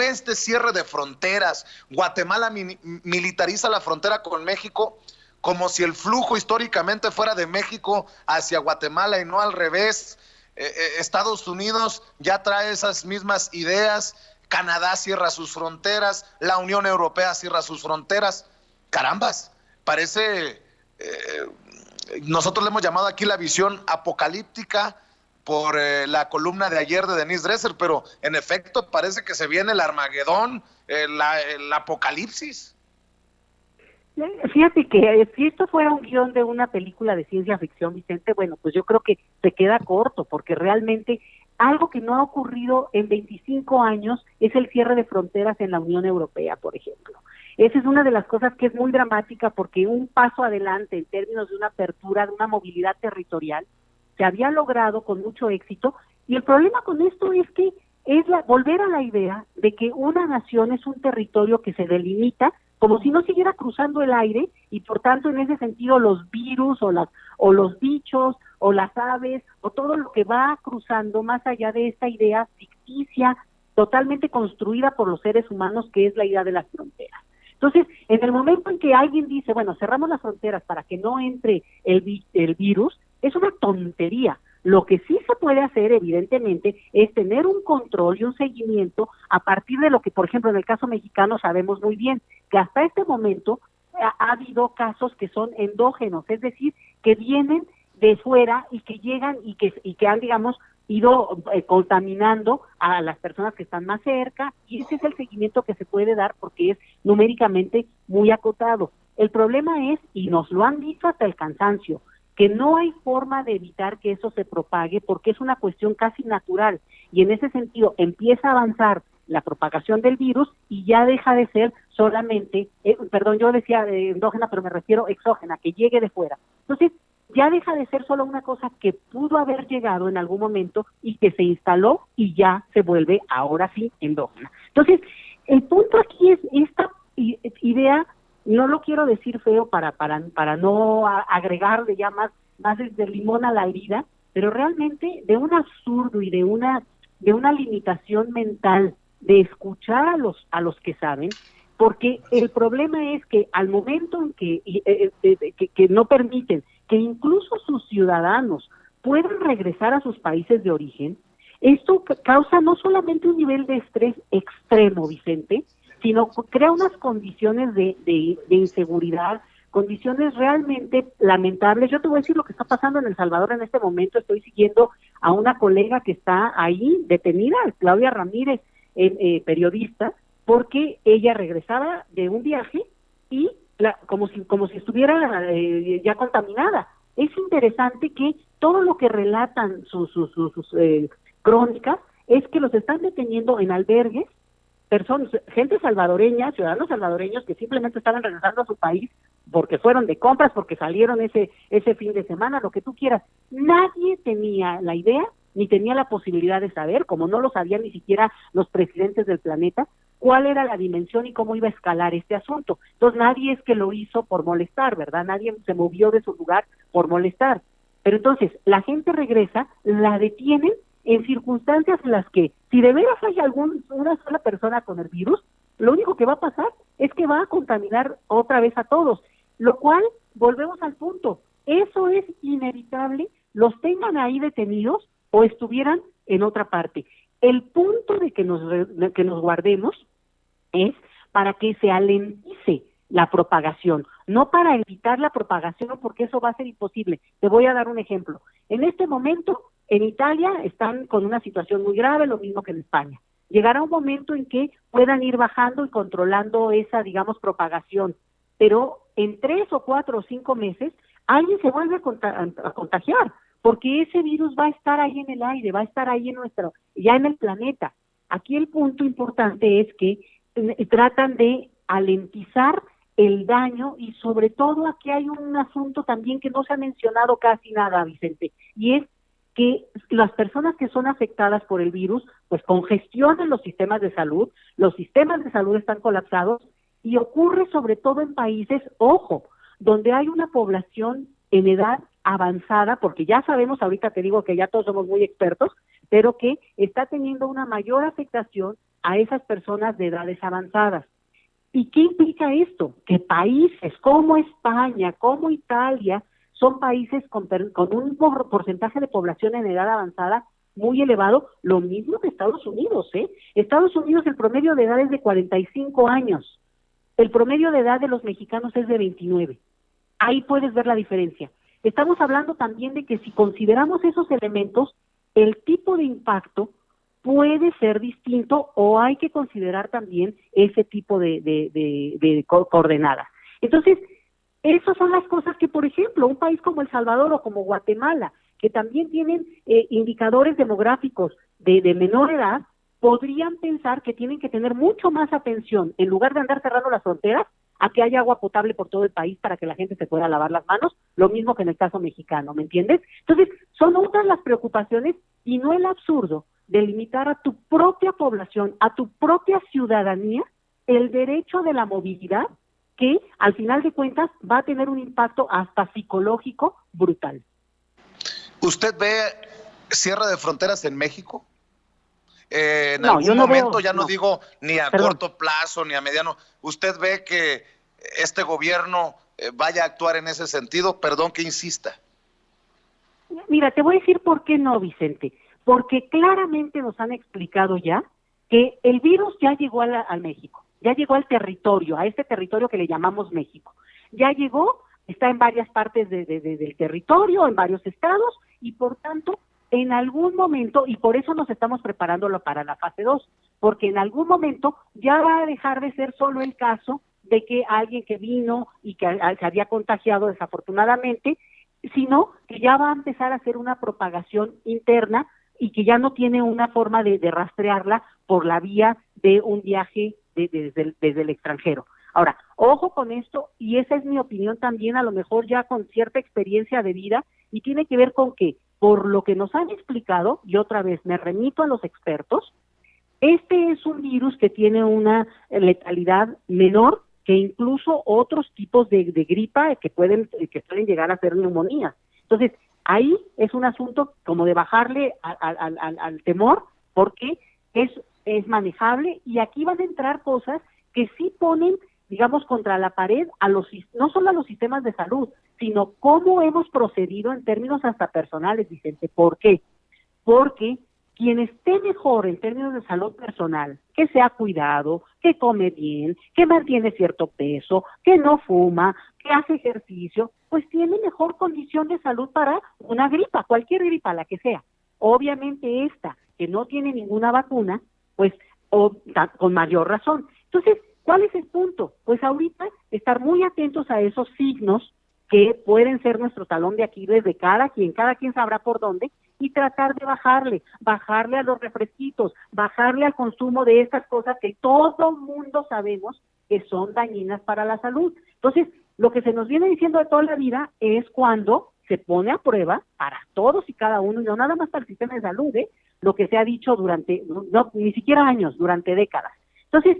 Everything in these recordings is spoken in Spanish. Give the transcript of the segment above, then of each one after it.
este cierre de fronteras? Guatemala militariza la frontera con México como si el flujo históricamente fuera de México hacia Guatemala y no al revés. Estados Unidos ya trae esas mismas ideas. Canadá cierra sus fronteras, la Unión Europea cierra sus fronteras. Carambas, parece, nosotros le hemos llamado aquí la visión apocalíptica por la columna de ayer de Denise Dresser, pero en efecto parece que se viene el Armagedón, el apocalipsis. Fíjate que si esto fuera un guión de una película de ciencia ficción, Vicente, bueno, pues yo creo que se queda corto, porque realmente algo que no ha ocurrido en 25 años es el cierre de fronteras en la Unión Europea, por ejemplo. Esa es una de las cosas que es muy dramática, porque un paso adelante en términos de una apertura, de una movilidad territorial, se había logrado con mucho éxito, y el problema con esto es que es volver a la idea de que una nación es un territorio que se delimita como si no siguiera cruzando el aire, y por tanto en ese sentido los virus o los bichos o las aves o todo lo que va cruzando más allá de esta idea ficticia totalmente construida por los seres humanos, que es la idea de las fronteras. Entonces, en el momento en que alguien dice, bueno, cerramos las fronteras para que no entre el virus, es una tontería. Lo que sí se puede hacer, evidentemente, es tener un control y un seguimiento a partir de lo que, por ejemplo, en el caso mexicano sabemos muy bien, que hasta este momento ha habido casos que son endógenos, es decir, que vienen de fuera y que llegan y que han, digamos, ido contaminando a las personas que están más cerca, y ese es el seguimiento que se puede dar porque es numéricamente muy acotado. El problema es, y nos lo han dicho hasta el cansancio, que no hay forma de evitar que eso se propague porque es una cuestión casi natural, y en ese sentido empieza a avanzar la propagación del virus y ya deja de ser solamente, yo decía endógena, pero me refiero exógena, que llegue de fuera. Entonces, ya deja de ser solo una cosa que pudo haber llegado en algún momento y que se instaló y ya se vuelve, ahora sí, endógena. Entonces, el punto aquí es esta idea, no lo quiero decir feo para no agregarle ya más desde limón a la herida, pero realmente de un absurdo y de una limitación mental de escuchar a los que saben, porque el problema es que al momento en que no permiten que incluso sus ciudadanos puedan regresar a sus países de origen, esto causa no solamente un nivel de estrés extremo, Vicente, sino crea unas condiciones de inseguridad, condiciones realmente lamentables. Yo te voy a decir lo que está pasando en El Salvador en este momento. Estoy siguiendo a una colega que está ahí detenida, Claudia Ramírez, periodista, porque ella regresaba de un viaje y como si estuviera ya contaminada. Es interesante que todo lo que relatan sus crónicas es que los están deteniendo en albergues, personas, gente salvadoreña, ciudadanos salvadoreños que simplemente estaban regresando a su país porque fueron de compras, porque salieron ese fin de semana, lo que tú quieras. Nadie tenía la idea ni tenía la posibilidad de saber, como no lo sabían ni siquiera los presidentes del planeta, cuál era la dimensión y cómo iba a escalar este asunto. Entonces nadie es que lo hizo por molestar, ¿verdad? Nadie se movió de su lugar por molestar. Pero entonces la gente regresa, la detienen en circunstancias en las que, si de veras hay una sola persona con el virus, lo único que va a pasar es que va a contaminar otra vez a todos, lo cual, volvemos al punto, eso es inevitable, los tengan ahí detenidos o estuvieran en otra parte. El punto de que nos guardemos es para que se alentice la propagación, no para evitar la propagación, porque eso va a ser imposible. Te voy a dar un ejemplo. En este momento, en Italia están con una situación muy grave, lo mismo que en España. Llegará un momento en que puedan ir bajando y controlando esa, digamos, propagación, pero en 3 o 4 o 5 meses alguien se vuelve a contagiar, porque ese virus va a estar ahí en el aire, va a estar ahí ya en el planeta. Aquí el punto importante es que tratan de alentizar el daño, y sobre todo aquí hay un asunto también que no se ha mencionado casi nada, Vicente, y es que las personas que son afectadas por el virus pues congestionan los sistemas de salud están colapsados, y ocurre sobre todo en países, ojo, donde hay una población en edad avanzada, porque ya sabemos, ahorita te digo que ya todos somos muy expertos, pero que está teniendo una mayor afectación a esas personas de edades avanzadas. ¿Y qué implica esto? Que países como España, como Italia, son países con un porcentaje de población en edad avanzada muy elevado, lo mismo que Estados Unidos, ¿eh? Estados Unidos el promedio de edad es de 45 años, el promedio de edad de los mexicanos es de 29. Ahí puedes ver la diferencia. Estamos hablando también de que si consideramos esos elementos, el tipo de impacto puede ser distinto o hay que considerar también ese tipo de coordenadas. Entonces, esas son las cosas que, por ejemplo, un país como El Salvador o como Guatemala, que también tienen indicadores demográficos de menor edad, podrían pensar que tienen que tener mucho más atención, en lugar de andar cerrando las fronteras, a que haya agua potable por todo el país para que la gente se pueda lavar las manos, lo mismo que en el caso mexicano, ¿me entiendes? Entonces, son otras las preocupaciones y no el absurdo de limitar a tu propia población, a tu propia ciudadanía, el derecho de la movilidad, que al final de cuentas va a tener un impacto hasta psicológico brutal. ¿Usted ve cierre de fronteras en México? En No, yo algún no momento, veo, ya no no, digo ni a perdón. corto plazo ni a mediano, ¿usted ve que este gobierno vaya a actuar en ese sentido? Perdón que insista. Mira, te voy a decir por qué no, Vicente, porque claramente nos han explicado ya que el virus ya llegó al México, ya llegó al territorio, a este territorio que le llamamos México. Ya llegó, está en varias partes del territorio, en varios estados, y por tanto, en algún momento, y por eso nos estamos preparándolo para la fase 2, porque en algún momento ya va a dejar de ser solo el caso de que alguien que vino y que se había contagiado desafortunadamente, sino que ya va a empezar a hacer una propagación interna y que ya no tiene una forma de rastrearla por la vía de un viaje desde el extranjero. Ahora, ojo con esto, y esa es mi opinión también, a lo mejor ya con cierta experiencia de vida, y tiene que ver con que, por lo que nos han explicado, y otra vez me remito a los expertos, este es un virus que tiene una letalidad menor que incluso otros tipos de gripa que pueden llegar a ser neumonía. Entonces, ahí es un asunto como de bajarle al temor, porque es manejable, y aquí van a entrar cosas que sí ponen, digamos, contra la pared no solo a los sistemas de salud, sino cómo hemos procedido en términos hasta personales, Vicente. ¿Por qué? Porque quien esté mejor en términos de salud personal, que se ha cuidado, que come bien, que mantiene cierto peso, que no fuma, que hace ejercicio, pues tiene mejor condición de salud para una gripa, cualquier gripa, la que sea. Obviamente esta, que no tiene ninguna vacuna, pues con mayor razón. Entonces, ¿cuál es el punto? Pues ahorita estar muy atentos a esos signos que pueden ser nuestro talón de Aquiles de cada quien sabrá por dónde, y tratar de bajarle a los refresquitos, bajarle al consumo de estas cosas que todo mundo sabemos que son dañinas para la salud. Entonces, lo que se nos viene diciendo de toda la vida es cuando se pone a prueba para todos y cada uno, y no nada más para el sistema de salud, lo que se ha dicho durante, no, ni siquiera años, durante décadas. Entonces,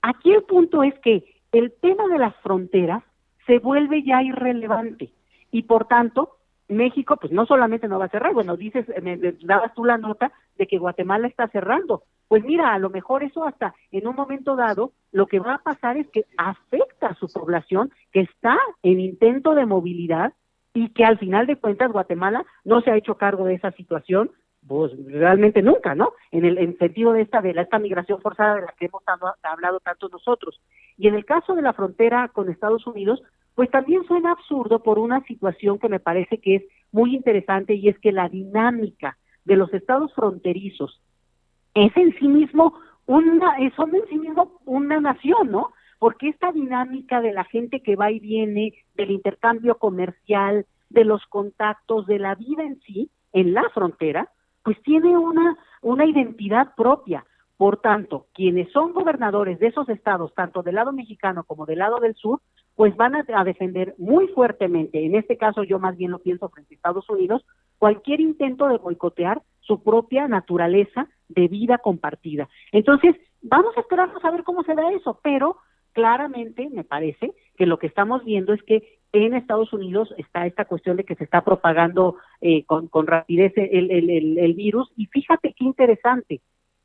aquí el punto es que el tema de las fronteras se vuelve ya irrelevante, y por tanto, México, pues no solamente no va a cerrar, bueno, dices, me dabas tú la nota de que Guatemala está cerrando. Pues mira, a lo mejor eso hasta en un momento dado, lo que va a pasar es que afecta a su población que está en intento de movilidad, y que al final de cuentas Guatemala no se ha hecho cargo de esa situación, pues realmente nunca, ¿no? En el sentido de esta migración forzada de la que hemos hablado tanto nosotros. Y en el caso de la frontera con Estados Unidos, pues también suena absurdo por una situación que me parece que es muy interesante, y es que la dinámica de los estados fronterizos es en sí mismo son en sí mismo una nación, ¿no? Porque esta dinámica de la gente que va y viene, del intercambio comercial, de los contactos, de la vida en sí, en la frontera, pues tiene una identidad propia. Por tanto, quienes son gobernadores de esos estados, tanto del lado mexicano como del lado del sur, pues van a defender muy fuertemente, en este caso yo más bien lo pienso frente a Estados Unidos, cualquier intento de boicotear su propia naturaleza de vida compartida. Entonces, vamos a esperarnos a ver cómo se da eso, pero claramente me parece que lo que estamos viendo es que en Estados Unidos está esta cuestión de que se está propagando con rapidez el virus, y fíjate qué interesante,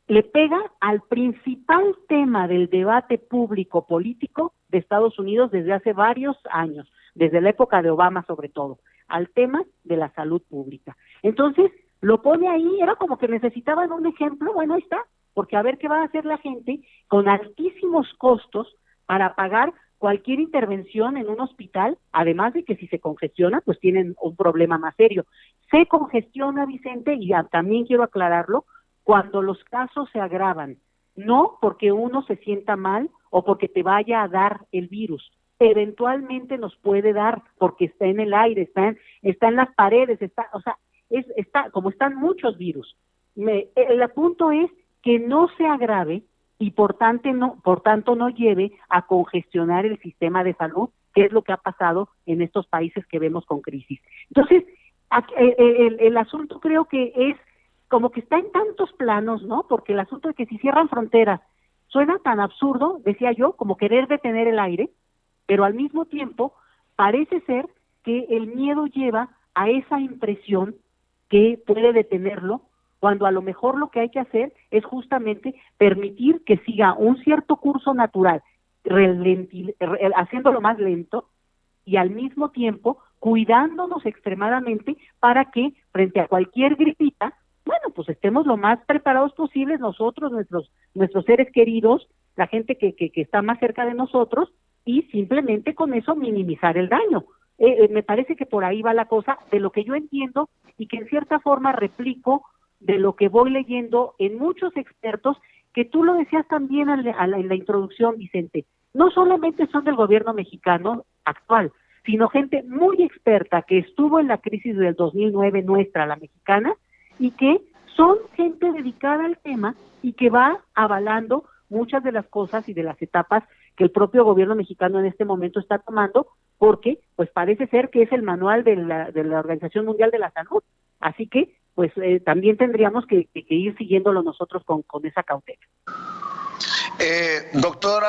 le pega al principal tema del debate público político de Estados Unidos desde hace varios años, desde la época de Obama sobre todo, al tema de la salud pública. Entonces, lo pone ahí, era como que necesitaban un ejemplo, bueno, ahí está, porque a ver qué va a hacer la gente con altísimos costos para pagar cualquier intervención en un hospital, además de que si se congestiona, pues tienen un problema más serio. Se congestiona, Vicente, y también quiero aclararlo, cuando los casos se agravan, no porque uno se sienta mal o porque te vaya a dar el virus, eventualmente nos puede dar porque está en el aire, está en las paredes, está como están muchos virus. El punto es que no se agrave y por tanto no lleve a congestionar el sistema de salud, que es lo que ha pasado en estos países que vemos con crisis. Entonces, el asunto creo que es como que está en tantos planos, ¿no? Porque el asunto de que si cierran fronteras suena tan absurdo, decía yo, como querer detener el aire, pero al mismo tiempo parece ser que el miedo lleva a esa impresión que puede detenerlo, cuando a lo mejor lo que hay que hacer es justamente permitir que siga un cierto curso natural, haciéndolo más lento y al mismo tiempo cuidándonos extremadamente para que frente a cualquier gripita, bueno, pues estemos lo más preparados posibles nosotros, nuestros seres queridos, la gente que está más cerca de nosotros, y simplemente con eso minimizar el daño. Me parece que por ahí va la cosa, de lo que yo entiendo y que en cierta forma replico de lo que voy leyendo en muchos expertos, que tú lo decías también en la introducción, Vicente, no solamente son del gobierno mexicano actual, sino gente muy experta que estuvo en la crisis del 2009 nuestra, la mexicana, y que son gente dedicada al tema y que va avalando muchas de las cosas y de las etapas que el propio gobierno mexicano en este momento está tomando, porque pues parece ser que es el manual de la Organización Mundial de la Salud. Así que pues también tendríamos que ir siguiéndolo nosotros con esa cautela. Doctora